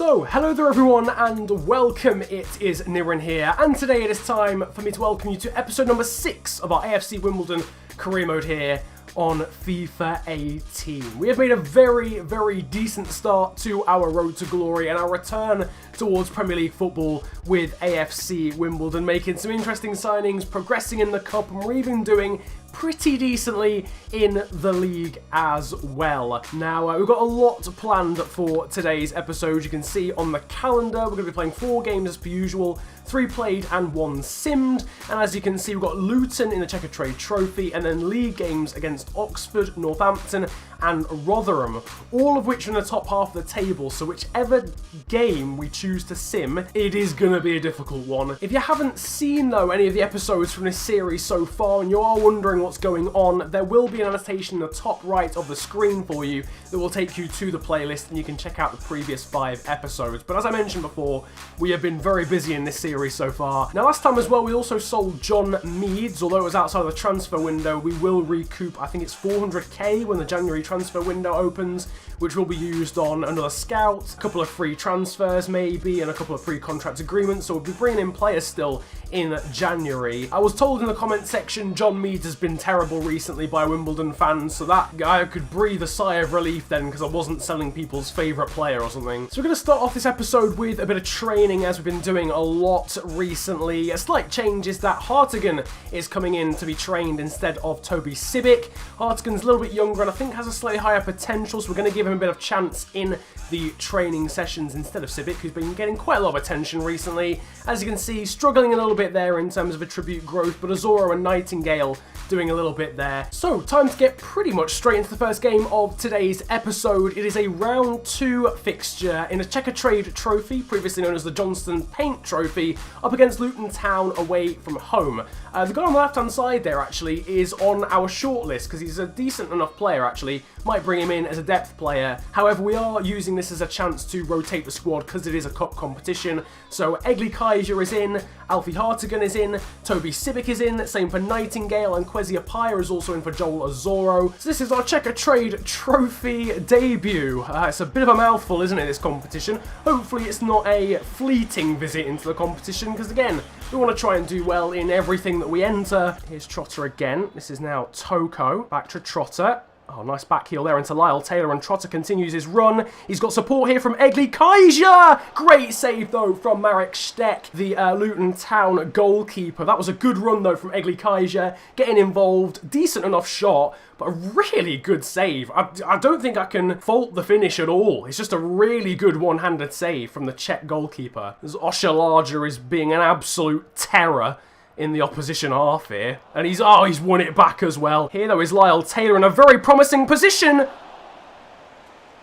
So, hello there everyone and welcome, it is Nirin here, and today it is time for me to welcome you to episode number 6 of our AFC WImbledon career mode here on FIFA 18. We have made a very decent start to our road to glory and our return towards Premier League football with AFC WImbledon, making some interesting signings, progressing in the cup, and we're even doing pretty decently in the league as well. Now, we've got a lot planned for today's episode. You can see on the calendar, we're going to be playing 4 games as per usual, 3 played and 1 simmed. And as you can see, we've got Luton in the Checkatrade Trophy, and then league games against Oxford, Northampton, and Rotherham, all of which are in the top half of the table. So whichever game we choose to sim, it is going to be a difficult one. If you haven't seen, though, any of the episodes from this series so far, and you are wondering what's going on, there will be an annotation in the top right of the screen for you that will take you to the playlist, and you can check out the previous 5 episodes. But as I mentioned before, we have been very busy in this series so far. Now, last time as well, we also sold John Meads. Although it was outside of the transfer window, we will recoup, I think it's 400k when the January transfer window opens, which will be used on another scout, a couple of free transfers maybe, and a couple of free contract agreements. So we'll be bringing in players still in January. I was told in the comment section John Meads has been terrible recently by Wimbledon fans, so that I could breathe a sigh of relief then, because I wasn't selling people's favourite player or something. So we're going to start off this episode with a bit of training, as we've been doing a lot recently. A slight change is that Hartigan is coming in to be trained instead of Toby Sibic. Hartigan's a little bit younger and I think has a slightly higher potential, so we're going to give him a bit of chance in the training sessions instead of Sibic, who's been getting quite a lot of attention recently. As you can see, struggling a little bit there in terms of attribute growth, but Azoro and Nightingale doing a little bit there. So, time to get pretty much straight into the first game of today's episode. It is a round 2 fixture in a Checkatrade Trophy, previously known as the Johnston Paint Trophy, up against Luton Town away from home. The guy on the left-hand side there, actually, is on our shortlist, because he's a decent enough player, actually. Might bring him in as a depth player. However, we are using this as a chance to rotate the squad, because it is a cup competition. So, Egli Kaiser is in, Alfie Hartigan is in, Toby Sibic is in, same for Nightingale, and Kwesi Appiah is also in for Joel Azoro. So this is our Checkatrade Trophy debut. It's a bit of a mouthful, isn't it, this competition? Hopefully it's not a fleeting visit into the competition, because again, we want to try and do well in everything that we enter. Here's Trotter again. This is now Toko. Back to Trotter. Oh, nice back heel there into Lyle Taylor, and Trotter continues his run. He's got support here from Egli Kaiser! Great save, though, from Marek Steck, the Luton Town goalkeeper. That was a good run, though, from Egli Kaiser. Getting involved. Decent enough shot, but a really good save. I don't think I can fault the finish at all. It's just a really good one-handed save from the Czech goalkeeper. As Oshalaja is being an absolute terror in the opposition half here. And he's won it back as well. Here, though, is Lyle Taylor in a very promising position.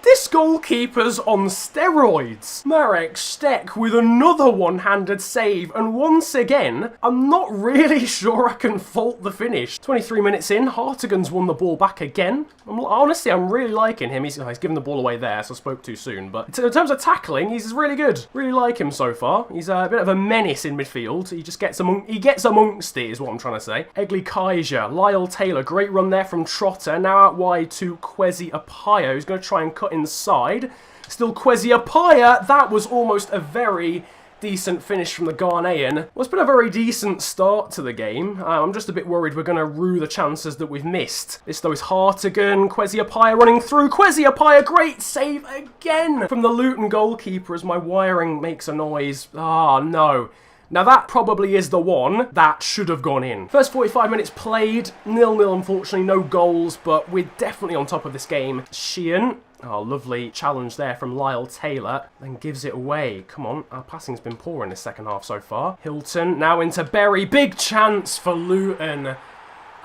This goalkeeper's on steroids. Marek Steck with another one-handed save, and once again, I'm not really sure I can fault the finish. 23 minutes in, Hartigan's won the ball back again. Honestly, I'm really liking him. He's given the ball away there, so I spoke too soon. But in terms of tackling, he's really good. Really like him so far. He's a bit of a menace in midfield. He just gets amongst it, is what I'm trying to say. Egli Kaiser, Lyle Taylor, great run there from Trotter. Now out wide to Kwesi Appiah, who's going to try and cut inside. Still Kwesi Appiah. That was almost a very decent finish from the Ghanaian. Well, it's been a very decent start to the game. I'm just a bit worried we're going to rue the chances that we've missed. This, though, is Hartigan. Kwesi Appiah running through. Kwesi Appiah, great save again from the Luton goalkeeper as my wiring makes a noise. Ah, no. Now that probably is the one that should have gone in. First 45 minutes played, 0-0 unfortunately, no goals, but we're definitely on top of this game. Sheehan, oh lovely challenge there from Lyle Taylor, then gives it away. Come on, our passing's been poor in the second half so far. Hilton, now into Berry, big chance for Luton.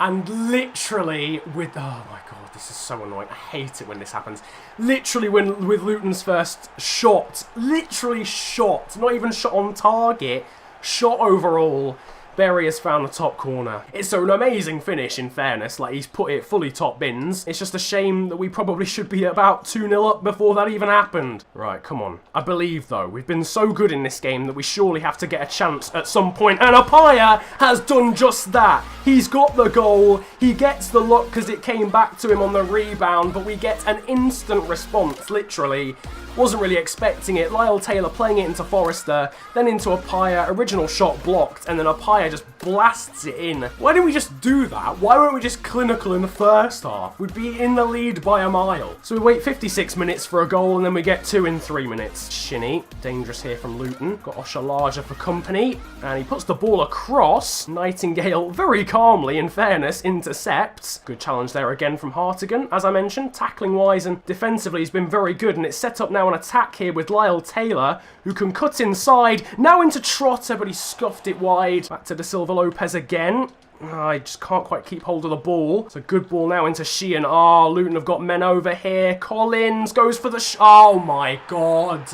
And literally with, oh my god, this is so annoying. I hate it when this happens. Literally with Luton's first shot, literally shot, not even shot on target, shot overall, Berry has found the top corner. It's an amazing finish, in fairness. Like, he's put it fully top bins. It's just a shame that we probably should be about 2-0 up before that even happened. Right, come on. I believe, though, we've been so good in this game that we surely have to get a chance at some point. And Appiah has done just that. He's got the goal. He gets the luck because it came back to him on the rebound. But we get an instant response, literally, Wasn't really expecting it. Lyle Taylor playing it into Forrester, then into Apaya. Original shot blocked, and then Apaya just blasts it in. Why didn't we just do that? Why weren't we just clinical in the first half? We'd be in the lead by a mile. So we wait 56 minutes for a goal, and then we get 2 in 3 minutes. Shinny, dangerous here from Luton. Got Oshalaja for company, and he puts the ball across. Nightingale, very calmly, in fairness, intercepts. Good challenge there again from Hartigan. As I mentioned, tackling-wise and defensively, he's been very good, and it's set up now an attack here with Lyle Taylor, who can cut inside. Now into Trotter, but he scuffed it wide. Back to De Silva Lopez again. I just can't quite keep hold of the ball. It's a good ball now into Sheehan. Oh, Luton have got men over here. Collins goes for the oh my god.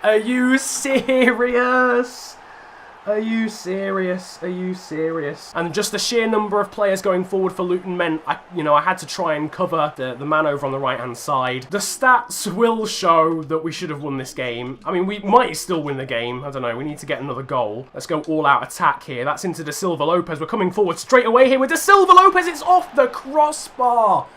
Are you serious? Are you serious? Are you serious? And just the sheer number of players going forward for Luton meant, I had to try and cover the man over on the right-hand side. The stats will show that we should have won this game. I mean, we might still win the game. I don't know. We need to get another goal. Let's go all-out attack here. That's into De Silva Lopez. We're coming forward straight away here with De Silva Lopez. It's off the crossbar.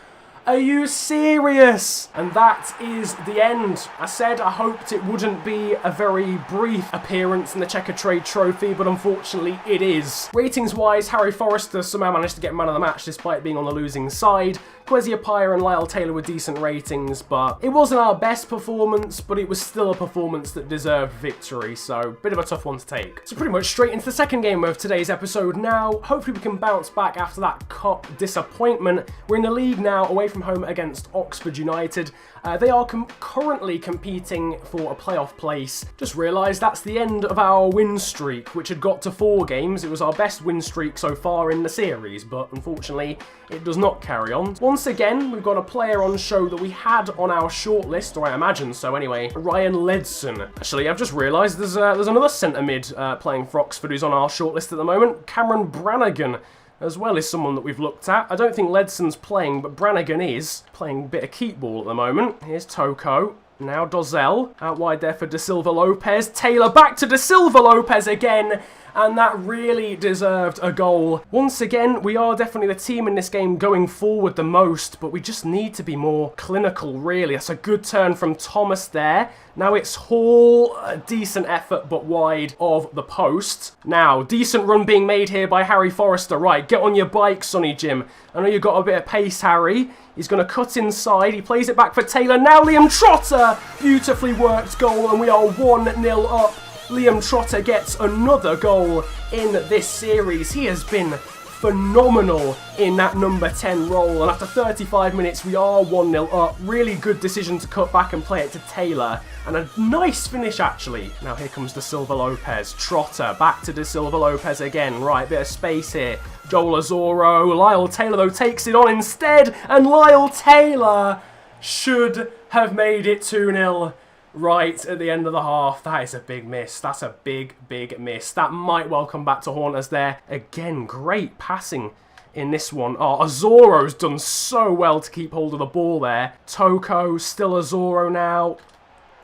Are you serious? And that is the end. I said I hoped it wouldn't be a very brief appearance in the Checkatrade Trophy, but unfortunately it is. Ratings-wise, Harry Forrester somehow managed to get man of the match despite being on the losing side. Kwesi Apaya and Lyle Taylor were decent ratings, but it wasn't our best performance, but it was still a performance that deserved victory, so bit of a tough one to take. So pretty much straight into the second game of today's episode now. Hopefully we can bounce back after that cup disappointment. We're in the league now, away from home against Oxford United. They are currently competing for a playoff place. Just realised that's the end of our win streak, which had got to 4 games. It was our best win streak so far in the series, but unfortunately it does not carry on. Once again, we've got a player on show that we had on our shortlist, or I imagine so anyway, Ryan Ledson. Actually, I've just realised there's another centre mid playing for Oxford who's on our shortlist at the moment. Cameron Brannigan as well is someone that we've looked at. I don't think Ledson's playing, but Brannigan is playing a bit of keep ball at the moment. Here's Toko. Now Dozzell out wide there for De Silva Lopez. Taylor back to De Silva Lopez again. And that really deserved a goal. Once again, we are definitely the team in this game going forward the most, but we just need to be more clinical, really. That's a good turn from Thomas there. Now it's Hall, a decent effort, but wide of the post. Now, decent run being made here by Harry Forrester. Right, get on your bike, Sonny Jim. I know you've got a bit of pace, Harry. He's going to cut inside. He plays it back for Taylor. Now Liam Trotter. Beautifully worked goal, and we are 1-0 up. Liam Trotter gets another goal in this series. He has been phenomenal in that number 10 role, and after 35 minutes we are 1-0 up. Really good decision to cut back and play it to Taylor, and a nice finish actually. Now here comes De Silva Lopez. Trotter back to De Silva Lopez again. Right, bit of space here. Joel Azoro. Lyle Taylor though takes it on instead, and Lyle Taylor should have made it 2-0. Right at the end of the half. That is a big miss. That's a big, big miss. That might well come back to haunt us there. Again, great passing in this one. Oh, Azoro's done so well to keep hold of the ball there. Toko, still Azoro now.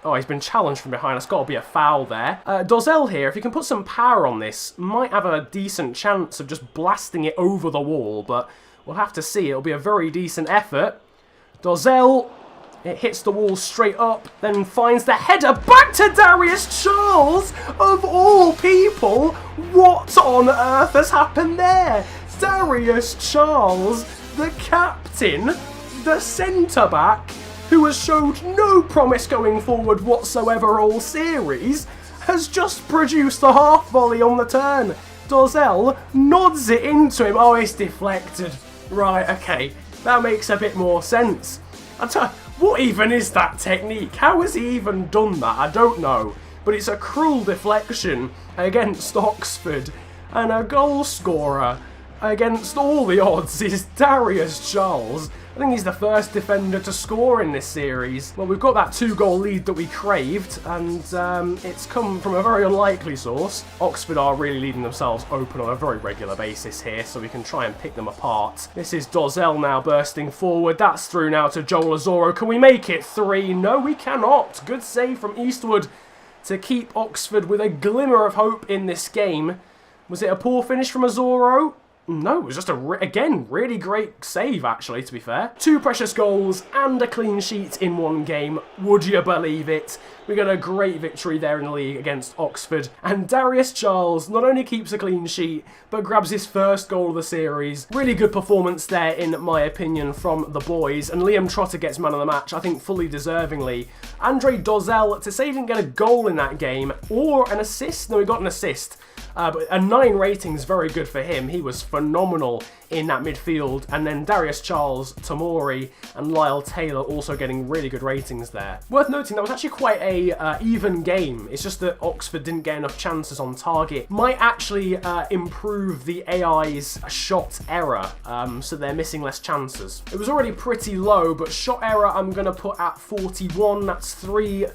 Oh, he's been challenged from behind. That's got to be a foul there. Dozzell here, if you can put some power on this, might have a decent chance of just blasting it over the wall, but we'll have to see. It'll be a very decent effort. Dozzell. It hits the wall straight up, then finds the header back to Darius Charles, of all people. What on earth has happened there? Darius Charles, the captain, the centre-back, who has showed no promise going forward whatsoever all series, has just produced a half volley on the turn. Dozzell nods it into him. Oh, it's deflected. Right, okay, that makes a bit more sense. What even is that technique? How has he even done that? I don't know. But it's a cruel deflection against Oxford. And a goal scorer against all the odds is Darius Charles. I think he's the first defender to score in this series. Well, we've got that 2-goal lead that we craved, and it's come from a very unlikely source. Oxford are really leaving themselves open on a very regular basis here, so we can try and pick them apart. This is Dozzell now bursting forward. That's through now to Joel Azoro. Can we make it 3? No, we cannot. Good save from Eastwood to keep Oxford with a glimmer of hope in this game. Was it a poor finish from Azoro? No, it was just again, really great save, actually, to be fair. 2 precious goals and a clean sheet in one game. Would you believe it? We got a great victory there in the league against Oxford. And Darius Charles not only keeps a clean sheet, but grabs his first goal of the series. Really good performance there, in my opinion, from the boys. And Liam Trotter gets man of the match, I think fully deservingly. Andre Dozzell, to say he didn't get a goal in that game, or an assist. No, he got an assist. But a 9 rating is very good for him. He was phenomenal in that midfield. And then Darius Charles, Tamori, and Lyle Taylor also getting really good ratings there. Worth noting, that was actually quite a even game. It's just that Oxford didn't get enough chances on target. Might actually improve the AI's shot error, so they're missing less chances. It was already pretty low, but shot error I'm going to put at 41. That's 3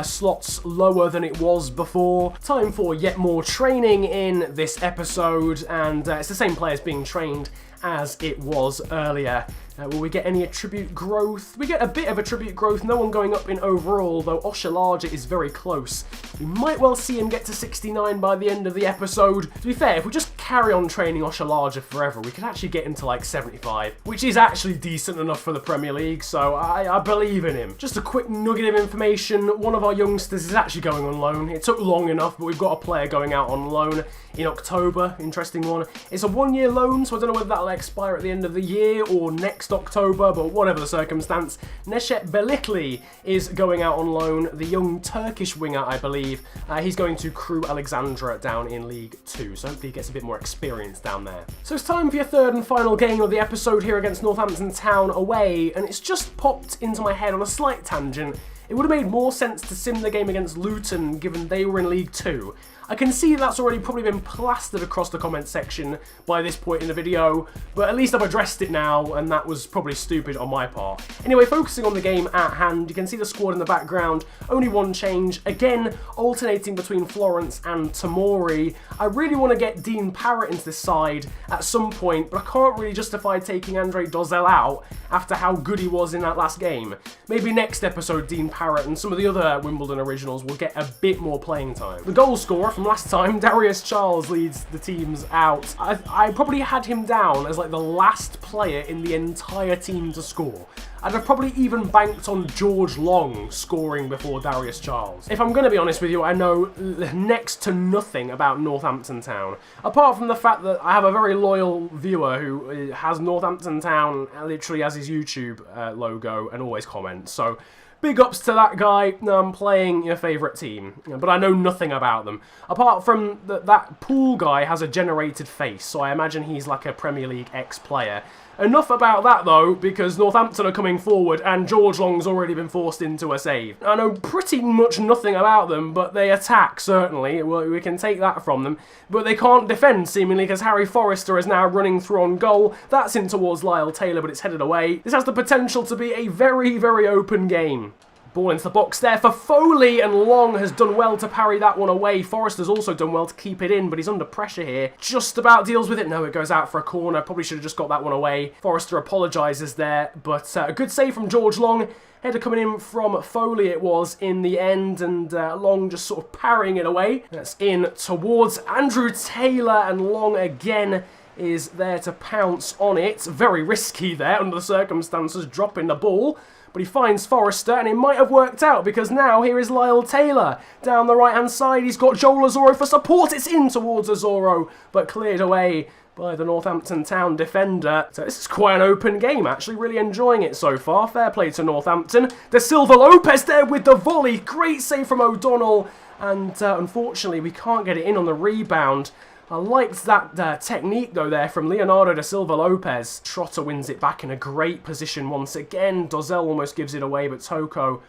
slots lower than it was before. Time for yet more training in this episode, and it's the same players being trained as it was earlier. Will we get any attribute growth? We get a bit of attribute growth, no one going up in overall, though Oshalaja is very close. We might well see him get to 69 by the end of the episode. To be fair, if we just carry on training Oshalaja forever, we could actually get him to like 75, which is actually decent enough for the Premier League, so I believe in him. Just a quick nugget of information, one of our youngsters is actually going on loan. It took long enough, but we've got a player going out on loan in October. Interesting one. It's a 1-year loan, so I don't know whether that'll expire at the end of the year or next October, but whatever the circumstance, Neşet Belikli is going out on loan, the young Turkish winger, I believe. He's going to Crewe Alexandra down in League 2, so hopefully he gets a bit more experience down there. So it's time for your third and final game of the episode here against Northampton Town away, and it's just popped into my head on a slight tangent. It would have made more sense to sim the game against Luton, given they were in League 2. I can see that's already probably been plastered across the comment section by this point in the video, but at least I've addressed it now, and that was probably stupid on my part. Anyway, focusing on the game at hand, you can see the squad in the background, only 1 change, again alternating between Florence and Tamori. I really want to get Dean Parrott into this side at some point, but I can't really justify taking Andre Dozzell out after how good he was in that last game. Maybe next episode Dean Parrott and some of the other Wimbledon originals will get a bit more playing time. The goal scorer from last time, Darius Charles, leads the teams out. I probably had him down as like the last player in the entire team to score. I'd have probably even banked on George Long scoring before Darius Charles. If I'm going to be honest with you, I know next to nothing about Northampton Town, apart from the fact that I have a very loyal viewer who has Northampton Town literally as his YouTube logo and always comments. So big ups to that guy. I'm playing your favourite team, but I know nothing about them. Apart from that pool guy has a generated face, so I imagine he's like a Premier League ex-player. Enough about that though, because Northampton are coming forward and George Long's already been forced into a save. I know pretty much nothing about them, but they attack, certainly. We can take that from them. But they can't defend, seemingly, because Harry Forrester is now running through on goal. That's in towards Lyle Taylor, but it's headed away. This has the potential to be a very, very open game. Ball into the box there for Foley, and Long has done well to parry that one away. Forrester's also done well to keep it in, but he's under pressure here. Just about deals with it. No, it goes out for a corner. Probably should have just got that one away. Forrester apologises there, but a good save from George Long. Header coming in from Foley it was in the end, and Long just sort of parrying it away. That's in towards Andrew Taylor, and Long again is there to pounce on it. Very risky there under the circumstances, dropping the ball. But he finds Forrester, and it might have worked out, because now here is Lyle Taylor. Down the right-hand side, he's got Joel Azoro for support. It's in towards Azoro, but cleared away by the Northampton Town defender. So this is quite an open game, actually. Really enjoying it so far. Fair play to Northampton. De Silva Lopez there with the volley. Great save from O'Donnell. And unfortunately, we can't get it in on the rebound. I liked that technique, though, there from Leonardo da Silva Lopez. Trotter wins it back in a great position once again. Dozzell almost gives it away, but Toko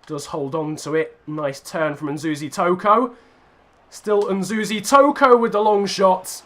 does hold on to it. Nice turn from Nzuzi Toko. Still Nzuzi Toko with the long shots.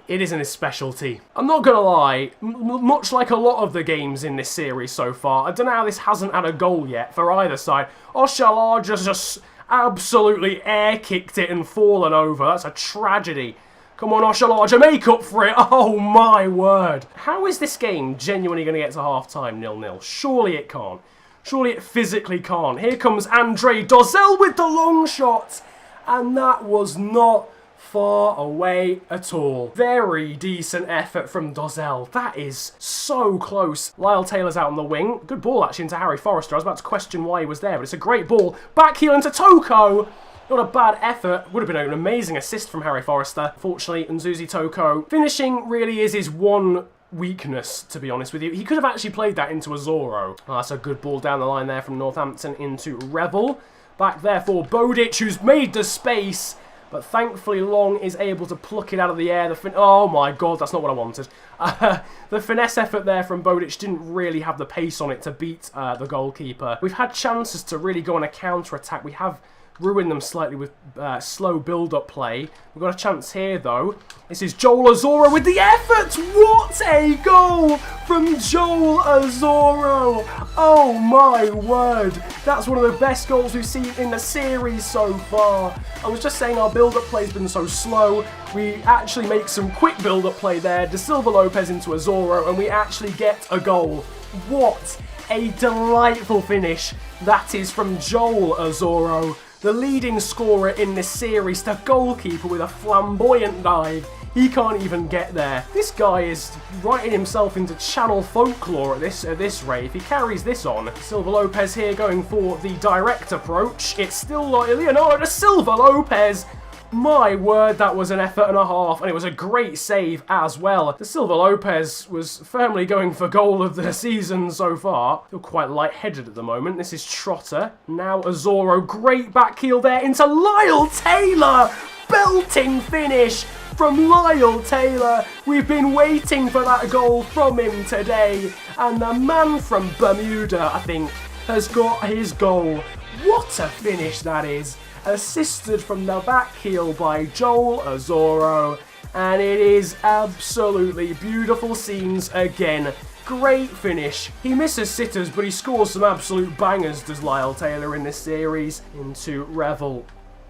It isn't his specialty. I'm not going to lie, much like a lot of the games in this series so far, I don't know how this hasn't had a goal yet for either side. Oshalar just absolutely air-kicked it and fallen over. That's a tragedy. Come on, Oshalaja, make up for it. Oh, my word. How is this game genuinely going to get to half-time 0-0? Surely it can't. Surely it physically can't. Here comes Andre Dozzell with the long shot. And that was not far away at all. Very decent effort from Dolla. That is so close. Lyle Taylor's out on the wing. Good ball actually into Harry Forrester. I was about to question why he was there, but it's a great ball. Back heel into Toko. Not a bad effort. Would have been an amazing assist from Harry Forrester. Fortunately, Nzuzi Toko. Finishing really is his one weakness, to be honest with you. He could have actually played that into a Zoro. Oh, that's a good ball down the line there from Northampton into Treble. Back there for Bodic, who's made the space, but thankfully Long is able to pluck it out of the air. Oh my god, that's not what I wanted. The finesse effort there from Bodic didn't really have the pace on it to beat the goalkeeper. We've had chances to really go on a counter-attack. We have ruined them slightly with slow build-up play. We've got a chance here, though. This is Joel Azoro with the effort! What a goal from Joel Azoro! Oh my word! That's one of the best goals we've seen in the series so far. I was just saying our build-up play's been so slow. We actually make some quick build-up play there. De Silva Lopez into Azoro, and we actually get a goal. What a delightful finish that is from Joel Azoro. The leading scorer in this series, the goalkeeper with a flamboyant dive. He can't even get there. This guy is writing himself into channel folklore at this rate. If he carries this on. Silva Lopez here going for the direct approach. It's still Leonardo Silva Lopez. My word, that was an effort and a half, and it was a great save as well. De Silva Lopez was firmly going for goal of the season so far. Feel quite light-headed at the moment. This is Trotter. Now Azoro. Great back heel there into Lyle Taylor. Belting finish from Lyle Taylor. We've been waiting for that goal from him today. And the man from Bermuda, I think, has got his goal. What a finish that is. Assisted from the back heel by Joel Azoro, and it is absolutely beautiful scenes again. Great finish. He misses sitters, but he scores some absolute bangers, does Lyle Taylor in this series. Into Revel.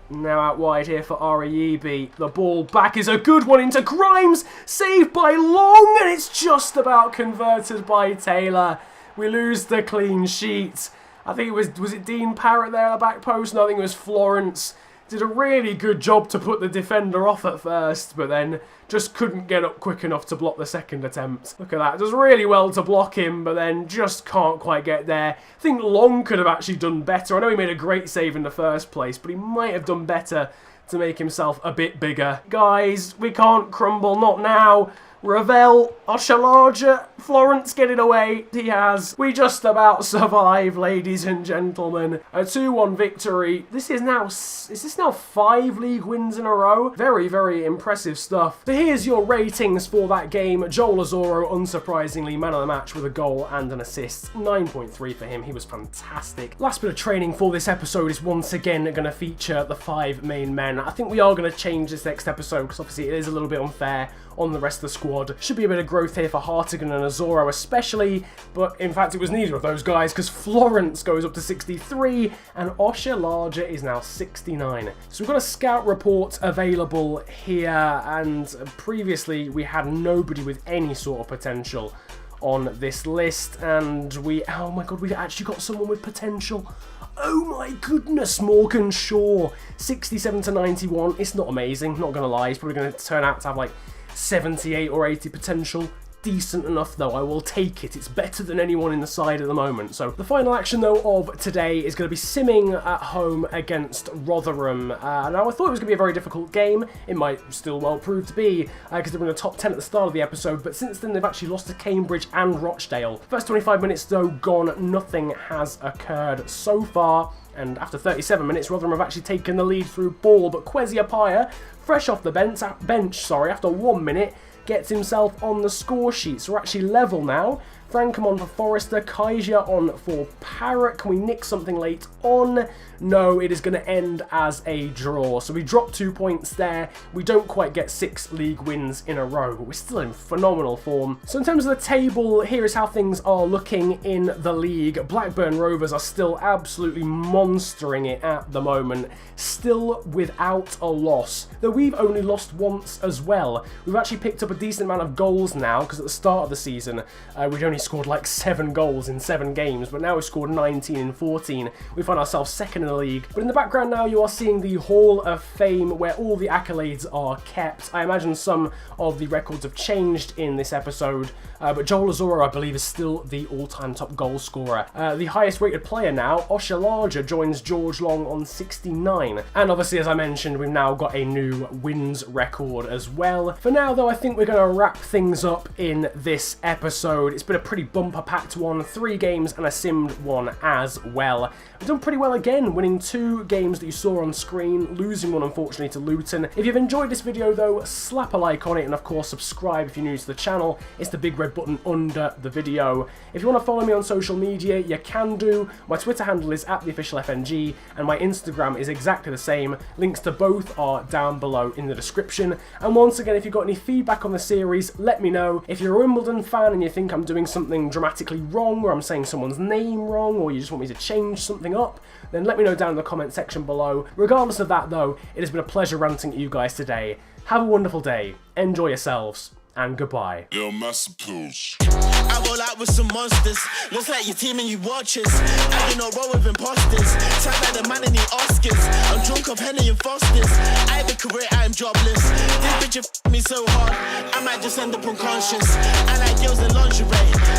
Now out wide here for Ariebe. The ball back is a good one into Grimes, saved by Long, and it's just about converted by Taylor. We lose the clean sheet. I think it was it Dean Parrott there at the back post? No, I think it was Florence. Did a really good job to put the defender off at first, but then just couldn't get up quick enough to block the second attempt. Look at that. Does really well to block him, but then just can't quite get there. I think Long could have actually done better. I know he made a great save in the first place, but he might have done better to make himself a bit bigger. Guys, we can't crumble, not now. Ravel, Oshalaja, Florence getting away. He has. We just about survived, ladies and gentlemen. A 2-1 victory. Is this now 5 league wins in a row? Very, very impressive stuff. So here's your ratings for that game. Joel Azoro, unsurprisingly, man of the match with a goal and an assist. 9.3 for him. He was fantastic. Last bit of training for this episode is once again going to feature the 5 main men. I think we are going to change this next episode because obviously it is a little bit unfair on the rest of the squad. Should be a bit of growth here for Hartigan and Azoro especially, but in fact it was neither of those guys because Florence goes up to 63 and Oshalaja is now 69. So we've got a scout report available here, and previously we had nobody with any sort of potential on this list, and oh my god, we've actually got someone with potential. Oh my goodness, Morgan Shaw, 67 to 91. It's not amazing, not gonna lie. He's probably gonna turn out to have like 78 or 80 potential. Decent enough though, I will take it. It's better than anyone in the side at the moment. So the final action though of today is going to be Simming at home against Rotherham. Now I thought it was going to be a very difficult game. It might still well prove to be because they were in the top 10 at the start of the episode, but since then they've actually lost to Cambridge and Rochdale. First 25 minutes though gone, nothing has occurred so far. And after 37 minutes, Rotherham have actually taken the lead through ball, but Kwesi Appiah, fresh off the bench, after 1 minute, gets himself on the score sheet. So we're actually level now. Frankham on for Forrester, Kaiser on for Parrott. Can we nick something late on? No, it is going to end as a draw. So we drop 2 points there. We don't quite get 6 league wins in a row, but we're still in phenomenal form. So in terms of the table, here is how things are looking in the league. Blackburn Rovers are still absolutely monstering it at the moment. Still without a loss, though we've only lost once as well. We've actually picked up a decent amount of goals now, because at the start of the season, we'd only only scored like 7 goals in 7 games, but now we've scored 19 in 14. We find ourselves second in the league. But in the background now, you are seeing the Hall of Fame, where all the accolades are kept. I imagine some of the records have changed in this episode, but Joel Azoro, I believe, is still the all-time top goal scorer. The highest rated player now, Oshalaja, joins George Long on 69. And obviously, as I mentioned, we've now got a new wins record as well. For now, though, I think we're going to wrap things up in this episode. It's been a pretty bumper-packed one, 3 games and a simmed one as well. We've done pretty well again, winning 2 games that you saw on screen, losing one unfortunately to Luton. If you've enjoyed this video though, slap a like on it, and of course subscribe if you're new to the channel. It's the big red button under the video. If you want to follow me on social media, you can do. My Twitter handle is @theofficialfng, and my Instagram is exactly the same. Links to both are down below in the description. And once again, if you've got any feedback on the series, let me know. If you're a Wimbledon fan and you think I'm doing something dramatically wrong, or I'm saying someone's name wrong, or you just want me to change something up, then let me know down in the comment section below. Regardless of that though, it has been a pleasure ranting at you guys today. Have a wonderful day, enjoy yourselves, and goodbye. Yo, Massappels. I roll out with some monsters. Looks like your team and you watchers. I do not roll with imposters. Sound like the man in the Oscars. I'm drunk off Henny and Fosters. I have a career, I am jobless. This bitch f me so hard, I might just end up unconscious. I like girls in lingerie,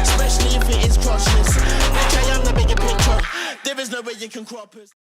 especially if it is crotchless. Bitch, I am the bigger picture. There is no way you can crop us.